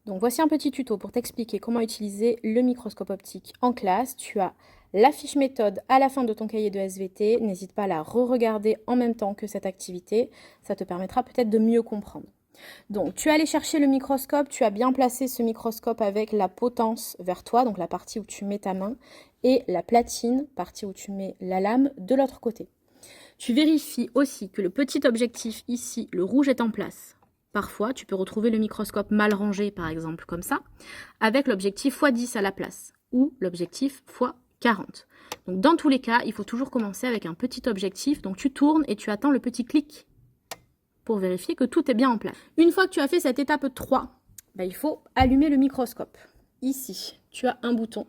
Donc voici un petit tuto pour t'expliquer comment utiliser le microscope optique en classe. Tu as la fiche méthode à la fin de ton cahier de SVT. N'hésite pas à la re-regarder en même temps que cette activité. Ça te permettra peut-être de mieux comprendre. Donc tu es allé chercher le microscope, tu as bien placé ce microscope avec la potence vers toi, donc la partie où tu mets ta main, et la platine, partie où tu mets la lame, de l'autre côté. Tu vérifies aussi que le petit objectif ici, le rouge, est en place. Parfois, tu peux retrouver le microscope mal rangé, par exemple, comme ça, avec l'objectif x10 à la place, ou l'objectif x40. Donc, dans tous les cas, il faut toujours commencer avec un petit objectif. Donc, tu tournes et tu attends le petit clic pour vérifier que tout est bien en place. Une fois que tu as fait cette étape 3, il faut allumer le microscope. Ici, tu as un bouton,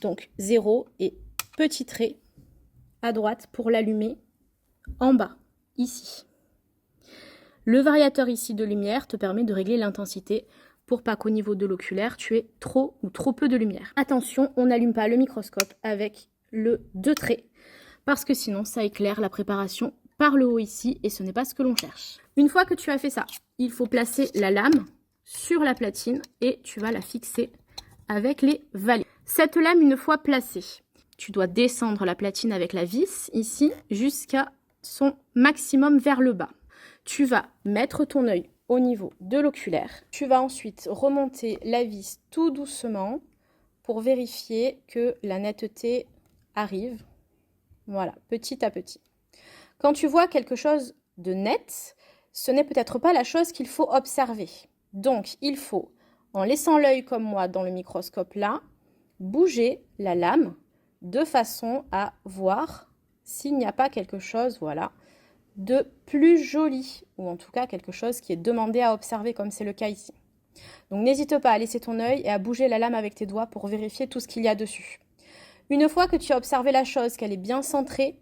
donc 0 et petit trait à droite pour l'allumer en bas, ici. Le variateur ici de lumière te permet de régler l'intensité pour pas qu'au niveau de l'oculaire, tu aies trop ou trop peu de lumière. Attention, on n'allume pas le microscope avec le 2 traits parce que sinon ça éclaire la préparation par le haut ici et ce n'est pas ce que l'on cherche. Une fois que tu as fait ça, il faut placer la lame sur la platine et tu vas la fixer avec les valets. Cette lame, une fois placée, tu dois descendre la platine avec la vis ici jusqu'à son maximum vers le bas. Tu vas mettre ton œil au niveau de l'oculaire. Tu vas ensuite remonter la vis tout doucement pour vérifier que la netteté arrive. Voilà, petit à petit. Quand tu vois quelque chose de net, ce n'est peut-être pas la chose qu'il faut observer. Donc, il faut, en laissant l'œil comme moi dans le microscope là, bouger la lame de façon à voir s'il n'y a pas quelque chose, voilà, de plus joli, ou en tout cas quelque chose qui est demandé à observer comme c'est le cas ici. Donc n'hésite pas à laisser ton œil et à bouger la lame avec tes doigts pour vérifier tout ce qu'il y a dessus. Une fois que tu as observé la chose, qu'elle est bien centrée,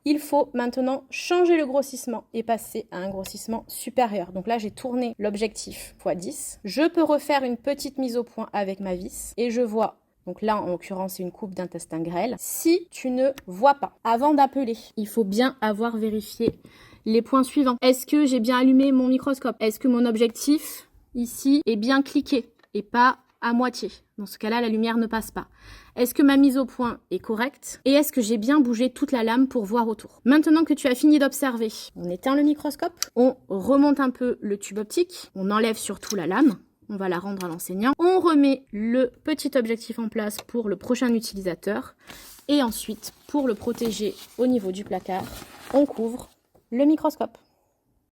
il faut maintenant changer le grossissement et passer à un grossissement supérieur. Donc là, j'ai tourné l'objectif x10. Je peux refaire une petite mise au point avec ma vis et je vois. Donc là, en l'occurrence, c'est une coupe d'intestin grêle. Si tu ne vois pas, avant d'appeler, il faut bien avoir vérifié les points suivants. Est-ce que j'ai bien allumé mon microscope? Est-ce que mon objectif, ici, est bien cliqué et pas à moitié? Dans ce cas-là, la lumière ne passe pas. Est-ce que ma mise au point est correcte? Et est-ce que j'ai bien bougé toute la lame pour voir autour? Maintenant que tu as fini d'observer, on éteint le microscope, on remonte un peu le tube optique, on enlève surtout la lame. On va la rendre à l'enseignant. On remet le petit objectif en place pour le prochain utilisateur. Et ensuite, pour le protéger au niveau du placard, on couvre le microscope.